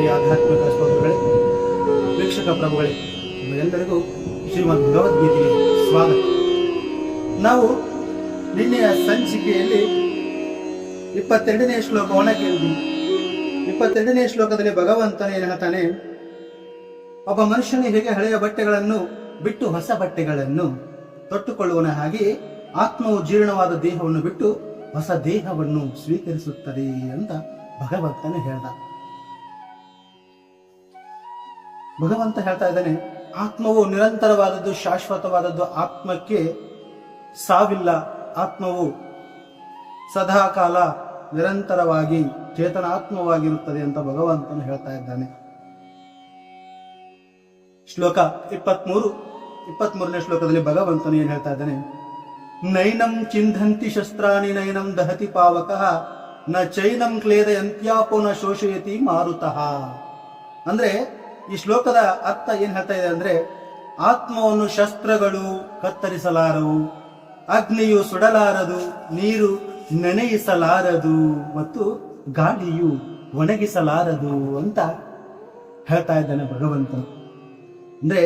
ಪ್ರಿಯ ಆಧ್ಯಾತ್ಮಿಕ ಸ್ತೋತ್ರಗಳೇ, ವೀಕ್ಷಕ ಪ್ರಭುಗಳೇ, ಎಲ್ಲರಿಗೂ ಶ್ರೀಮದ್ ಭಗವದ್ಗೀತೆಗೆ ಸ್ವಾಗತ. ನಾವು ನಿನ್ನೆಯ ಸಂಚಿಕೆಯಲ್ಲಿ 22ನೇ ಶ್ಲೋಕವನ್ನು ಕೇಳಿದ್ವಿ. 22ನೇ ಶ್ಲೋಕದಲ್ಲಿ ಭಗವಂತನ ಏನು ಹೇಳ್ತಾನೆ, ಒಬ್ಬ ಮನುಷ್ಯನು ಹೇಗೆ ಹಳೆಯ ಬಟ್ಟೆಗಳನ್ನು ಬಿಟ್ಟು ಹೊಸ ಬಟ್ಟೆಗಳನ್ನು ತೊಟ್ಟುಕೊಳ್ಳುವನ ಹಾಗೆ ಆತ್ಮವು ಜೀರ್ಣವಾದ ದೇಹವನ್ನು ಬಿಟ್ಟು ಹೊಸ ದೇಹವನ್ನು ಸ್ವೀಕರಿಸುತ್ತದೆ ಅಂತ ಭಗವಂತನು ಹೇಳ್ದ. ಭಗವಂತ ಹೇಳ್ತಾ ಇದ್ದಾನೆ, ಆತ್ಮವು ನಿರಂತರವಾದದ್ದು, ಶಾಶ್ವತವಾದದ್ದು. ಆತ್ಮಕ್ಕೆ ಸಾವಿಲ್ಲ. ಆತ್ಮವು ಸದಾಕಾಲ ನಿರಂತರವಾಗಿ ಚೇತನಾತ್ಮವಾಗಿರುತ್ತದೆ ಅಂತ ಭಗವಂತನು ಹೇಳ್ತಾ ಇದ್ದಾನೆ. ಶ್ಲೋಕ 23ನೇ ಶ್ಲೋಕದಲ್ಲಿ ಭಗವಂತನು ಏನ್ ಹೇಳ್ತಾ ಇದ್ದಾನೆ, ನೈನಂ ಚಿಂಧಂತಿ ಶಸ್ತ್ರಾಣಿ ನೈನಂ ದಹತಿ ಪಾವಕಃ ನ ಚೈನಂ ಕ್ಲೇದಯಂತ್ಯಾಪೋ ನ ಶೋಷಯತಿ ಮಾರುತಃ. ಅಂದ್ರೆ ಈ ಶ್ಲೋಕದ ಅರ್ಥ ಏನ್ ಹೇಳ್ತಾ ಇದೆ ಅಂದ್ರೆ, ಆತ್ಮವನ್ನು ಶಸ್ತ್ರಗಳು ಕತ್ತರಿಸಲಾರವು, ಅಗ್ನಿಯು ಸುಡಲಾರದು, ನೀರು ನೆನೆಯಿಸಲಾರದು ಮತ್ತು ಗಾಳಿಯು ಒಣಗಿಸಲಾರದು ಅಂತ ಹೇಳ್ತಾ ಇದ್ದಾನೆ ಭಗವಂತನು. ಅಂದ್ರೆ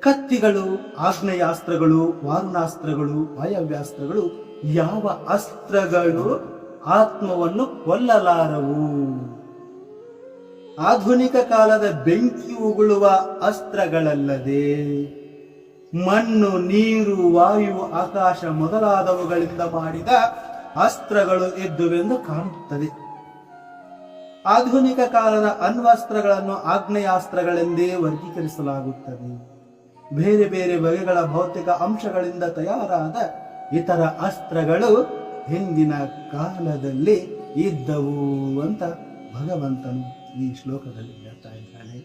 ಕತ್ತಿಗಳು, ಆಗ್ನೇಯಾಸ್ತ್ರಗಳು, ವಾರುಣಾಸ್ತ್ರಗಳು, ವಾಯವ್ಯಾಸ್ತ್ರಗಳು, ಯಾವ ಅಸ್ತ್ರಗಳು ಆತ್ಮವನ್ನು ಕೊಲ್ಲಲಾರವು. ಆಧುನಿಕ ಕಾಲದ ಬೆಂಕಿ ಉಗುಳುವ ಅಸ್ತ್ರಗಳಲ್ಲದೆ ಮಣ್ಣು, ನೀರು, ವಾಯು, ಆಕಾಶ ಮೊದಲಾದವುಗಳಿಂದ ಮಾಡಿದ ಅಸ್ತ್ರಗಳು ಇದ್ದುವೆಂದು ಕಾಣುತ್ತದೆ. ಆಧುನಿಕ ಕಾಲದ ಅಣ್ವಸ್ತ್ರಗಳನ್ನು ಆಗ್ನೇಯಾಸ್ತ್ರಗಳೆಂದೇ ವರ್ಗೀಕರಿಸಲಾಗುತ್ತದೆ. ಬೇರೆ ಬೇರೆ ಬಗೆಗಳ ಭೌತಿಕ ಅಂಶಗಳಿಂದ ತಯಾರಾದ ಇತರ ಅಸ್ತ್ರಗಳು ಹಿಂದಿನ ಕಾಲದಲ್ಲಿ ಇದ್ದವು ಅಂತ ಭಗವಂತನು ಈ ಶ್ಲೋಕದಲ್ಲಿ ಹೇಳ್ತಾ ಇದ್ದಾನೆ.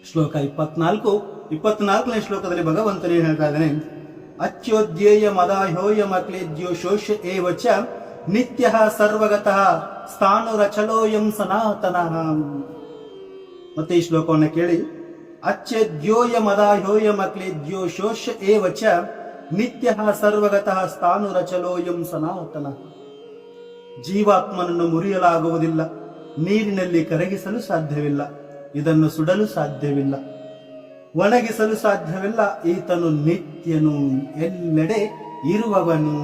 ಶ್ಲೋಕ 24ನೇ ಶ್ಲೋಕದಲ್ಲಿ ಭಗವಂತನು ಹೇಳ್ತಾ ಇದ್ದಾನೆ, ಅಚ್ಯೋದ್ಯೇಯ ಮದಾಹ್ಯೋಯಮ ಕ್ಲೇದ್ಯೋ ಶೋಷ ಏವಚ ನಿತ್ಯ ಸರ್ವಗತಃ ಸ್ಥಾಣುರಚಲೋಯಂ ಸನಾತನಃ. ಮತ್ತೆ ಈ ಶ್ಲೋಕವನ್ನು ಕೇಳಿ, ಅಚ್ಛೇದ್ಯೋಯ ಮದಾಹ್ಯೋಯಮ ಕ್ಲೇದ್ಯೋ ಶೋಷ ಏವಚ ನಿತ್ಯ ಸರ್ವಗತಃ ಸ್ಥಾಣುರಚಲೋಯಂ ಸನಾತನಃ. ಜೀವಾತ್ಮನನ್ನು ಮುರಿಯಲಾಗುವುದಿಲ್ಲ, ನೀರಿನಲ್ಲಿ ಕರಗಿಸಲು ಸಾಧ್ಯವಿಲ್ಲ, ಇದನ್ನು ಸುಡಲು ಸಾಧ್ಯವಿಲ್ಲ, ಒಣಗಿಸಲು ಸಾಧ್ಯವಿಲ್ಲ. ಈತನು ನಿತ್ಯನು, ಎಲ್ಲೆಡೆ ಇರುವವನು,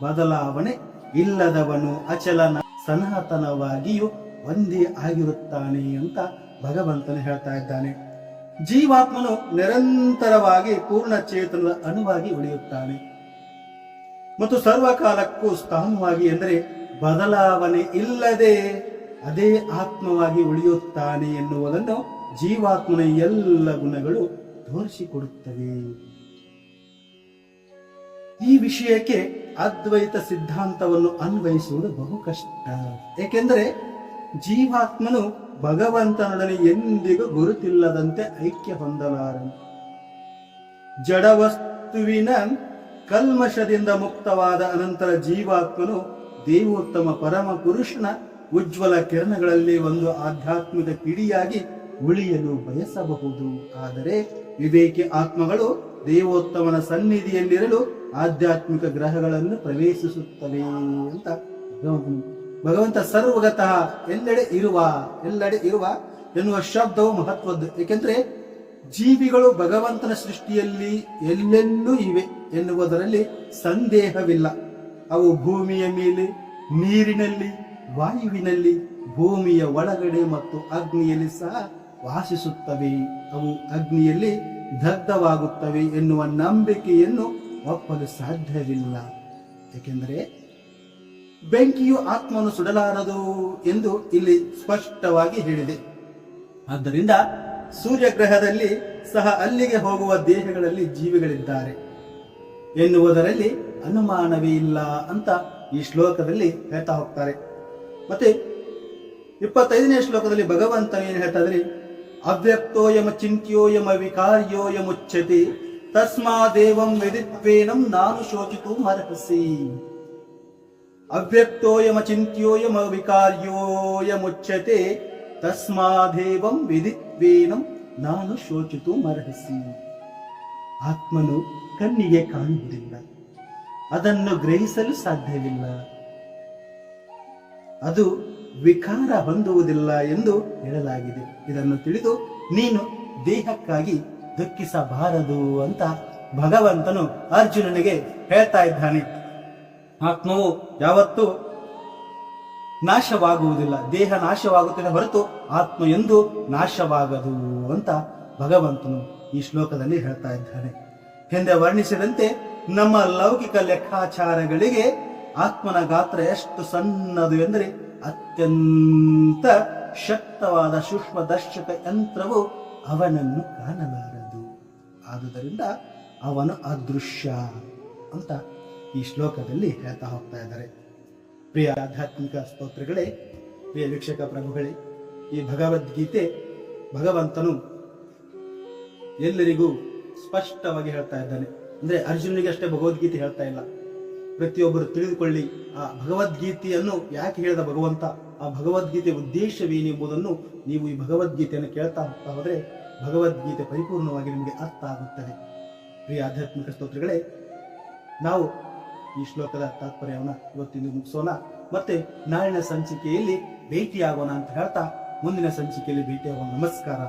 ಬದಲಾವಣೆ ಇಲ್ಲದವನು, ಅಚಲನ, ಸನಾತನವಾಗಿಯೂ ಒಂದೇ ಆಗಿರುತ್ತಾನೆ ಅಂತ ಭಗವಂತನು ಹೇಳ್ತಾ ಇದ್ದಾನೆ. ಜೀವಾತ್ಮನು ನಿರಂತರವಾಗಿ ಪೂರ್ಣ ಚೇತನದ ಅಣುವಾಗಿ ಉಳಿಯುತ್ತಾನೆ ಮತ್ತು ಸರ್ವಕಾಲಕ್ಕೂ ಸ್ಥಾನವಾಗಿ, ಎಂದರೆ ಬದಲಾವಣೆ ಇಲ್ಲದೆ ಅದೇ ಆತ್ಮವಾಗಿ ಉಳಿಯುತ್ತಾನೆ ಎನ್ನುವುದನ್ನು ಜೀವಾತ್ಮನ ಎಲ್ಲ ಗುಣಗಳು ತೋರಿಸಿಕೊಡುತ್ತವೆ. ಈ ವಿಷಯಕ್ಕೆ ಅದ್ವೈತ ಸಿದ್ಧಾಂತವನ್ನು ಅನ್ವಯಿಸುವುದು ಬಹು ಕಷ್ಟ. ಏಕೆಂದರೆ ಜೀವಾತ್ಮನು ಭಗವಂತನೊಡನೆ ಎಂದಿಗೂ ಗುರುತಿಲ್ಲದಂತೆ ಐಕ್ಯ ಹೊಂದಲಾರನು. ಜಡವಸ್ತುವಿನ ಕಲ್ಮಶದಿಂದ ಮುಕ್ತವಾದ ಅನಂತರ ಜೀವಾತ್ಮನು ದೇವೋತ್ತಮ ಪರಮ ಪುರುಷನ ಉಜ್ವಲ ಕಿರಣಗಳಲ್ಲಿ ಒಂದು ಆಧ್ಯಾತ್ಮಿಕ ಕಿಡಿಯಾಗಿ ಉಳಿಯಲು ಬಯಸಬಹುದು. ಆದರೆ ವಿವೇಕಿ ಆತ್ಮಗಳು ದೇವೋತ್ತಮನ ಸನ್ನಿಧಿಯಲ್ಲಿರಲು ಆಧ್ಯಾತ್ಮಿಕ ಗ್ರಹಗಳನ್ನು ಪ್ರವೇಶಿಸುತ್ತವೆ ಅಂತ ಭಗವಂತ ಸರ್ವಗತಃ, ಎಲ್ಲೆಡೆ ಇರುವ ಎನ್ನುವ ಶಬ್ದವು ಮಹತ್ವದ್ದು. ಏಕೆಂದರೆ ಜೀವಿಗಳು ಭಗವಂತನ ಸೃಷ್ಟಿಯಲ್ಲಿ ಎಲ್ಲೆಲ್ಲೂ ಇವೆ ಎನ್ನುವುದರಲ್ಲಿ ಸಂದೇಹವಿಲ್ಲ. ಅವು ಭೂಮಿಯ ಮೇಲೆ, ನೀರಿನಲ್ಲಿ, ವಾಯುವಿನಲ್ಲಿ, ಭೂಮಿಯ ಒಳಗಡೆ ಮತ್ತು ಅಗ್ನಿಯಲ್ಲಿ ಸಹ ವಾಸಿಸುತ್ತವೆ. ಅವು ಅಗ್ನಿಯಲ್ಲಿ ದಗ್ಧವಾಗುತ್ತವೆ ಎನ್ನುವ ನಂಬಿಕೆಯನ್ನು ಒಪ್ಪಲು ಸಾಧ್ಯವಿಲ್ಲ. ಏಕೆಂದರೆ ಬೆಂಕಿಯು ಆತ್ಮವನ್ನು ಸುಡಲಾರದು ಎಂದು ಇಲ್ಲಿ ಸ್ಪಷ್ಟವಾಗಿ ಹೇಳಿದೆ. ಆದ್ದರಿಂದ ಸೂರ್ಯಗ್ರಹದಲ್ಲಿ ಸಹ ಅಲ್ಲಿಗೆ ಹೋಗುವ ದೇಹಗಳಲ್ಲಿ ಜೀವಿಗಳಿದ್ದಾರೆ ಎನ್ನುವುದರಲ್ಲಿ ಅನುಮಾನವೇ ಇಲ್ಲ ಅಂತ ಈ ಶ್ಲೋಕದಲ್ಲಿ ಹೇಳ್ತಾ ಹೋಗ್ತಾರೆ. ಮತ್ತೆ 25ನೇ ಶ್ಲೋಕದಲ್ಲಿ ಭಗವಂತ ಏನು ಹೇಳ್ತಾ ಇದ್ರೆ, ಅವ್ಯಕ್ತೋಯಮ ಚಿಂತ್ಯೋಯಮ ವಿಕಾರ್ಯೋಯಮುಚ್ಯತೆ ತಸ್ಮಾದೇವಂ ವಿದಿತ್ವೇನಂ ನಾನು ಶೋಚಿತು ಅರ್ಹಸಿ. ಅವ್ಯಕ್ತೋಯಮ ಚಿಂತ್ಯೋಯಮ ವಿಕಾರ್ಯೋಯಮುಚ್ಯತೆ ತಸ್ಮಾದೇವಂ ವಿದಿತ್ವೇನಂ ನಾನು ಶೋಚಿತು ಅರ್ಹಸಿ. ಆತ್ಮನು ಕಣ್ಣಿಗೆ ಕಾಣುವುದಿಲ್ಲ, ಅದನ್ನು ಗ್ರಹಿಸಲು ಸಾಧ್ಯವಿಲ್ಲ. ಅದು ವಿಕಾರ ಹೊಂದುವುದಿಲ್ಲ ಎಂದು ಹೇಳಲಾಗಿದೆ. ಇದನ್ನು ತಿಳಿದು ನೀನು ದೇಹಕ್ಕಾಗಿ ದುಃಖಿಸಬಾರದು ಅಂತ ಭಗವಂತನು ಅರ್ಜುನನಿಗೆ ಹೇಳ್ತಾ ಇದ್ದಾನೆ. ಆತ್ಮವು ಯಾವತ್ತೂ ನಾಶವಾಗುವುದಿಲ್ಲ, ದೇಹ ನಾಶವಾಗುತ್ತದೆ ಹೊರತು ಆತ್ಮ ಎಂದು ನಾಶವಾಗದು ಅಂತ ಭಗವಂತನು ಈ ಶ್ಲೋಕದಲ್ಲಿ ಹೇಳ್ತಾ ಇದ್ದಾನೆ. ಹಿಂದೆ ವರ್ಣಿಸಿದಂತೆ ನಮ್ಮ ಲೌಕಿಕ ಲೆಕ್ಕಾಚಾರಗಳಿಗೆ ಆತ್ಮನ ಗಾತ್ರ ಎಷ್ಟು ಸಣ್ಣದು ಎಂದರೆ ಅತ್ಯಂತ ಶಕ್ತವಾದ ಸೂಕ್ಷ್ಮದರ್ಶಕ ಯಂತ್ರವು ಅವನನ್ನು ಕಾಣಲಾರದು. ಆದುದರಿಂದ ಅವನು ಅದೃಶ್ಯ ಅಂತ ಈ ಶ್ಲೋಕದಲ್ಲಿ ಹೇಳ್ತಾ ಹೋಗ್ತಾ ಇದ್ದಾರೆ. ಪ್ರಿಯ ಆಧ್ಯಾತ್ಮಿಕ ಸ್ತೋತ್ರಗಳೇ, ಪ್ರಿಯ ವೀಕ್ಷಕ ಪ್ರಭುಗಳೇ, ಈ ಭಗವದ್ಗೀತೆ ಭಗವಂತನು ಎಲ್ಲರಿಗೂ ಸ್ಪಷ್ಟವಾಗಿ ಹೇಳ್ತಾ ಇದ್ದಾನೆ. ಅಂದ್ರೆ ಅರ್ಜುನನಿಗೆ ಅಷ್ಟೇ ಭಗವದ್ಗೀತೆ ಹೇಳ್ತಾ ಇಲ್ಲ, ಪ್ರತಿಯೊಬ್ಬರು ತಿಳಿದುಕೊಳ್ಳಿ ಆ ಭಗವದ್ಗೀತೆಯನ್ನು ಯಾಕೆ ಹೇಳಿದ ಭಗವಂತ, ಆ ಭಗವದ್ಗೀತೆ ಉದ್ದೇಶವೇನೆಂಬುದನ್ನು ನೀವು ಈ ಭಗವದ್ಗೀತೆಯನ್ನು ಕೇಳ್ತಾ ಹೋಗ್ತಾ ಹೋದ್ರೆ ಭಗವದ್ಗೀತೆ ಪರಿಪೂರ್ಣವಾಗಿ ನಿಮಗೆ ಅರ್ಥ ಆಗುತ್ತದೆ. ಪ್ರಿಯ ಆಧ್ಯಾತ್ಮಿಕ ಸ್ತೋತ್ರಗಳೇ, ನಾವು ಈ ಶ್ಲೋಕದ ತಾತ್ಪರ್ಯವನ್ನು ಇವತ್ತಿಂದು ಮುಗಿಸೋಣ. ಮತ್ತೆ ನಾಳಿನ ಸಂಚಿಕೆಯಲ್ಲಿ ಭೇಟಿಯಾಗೋಣ ಅಂತ ಹೇಳ್ತಾ ಮುಂದಿನ ಸಂಚಿಕೆಯಲ್ಲಿ ಭೇಟಿಯಾಗೋಣ. ನಮಸ್ಕಾರ.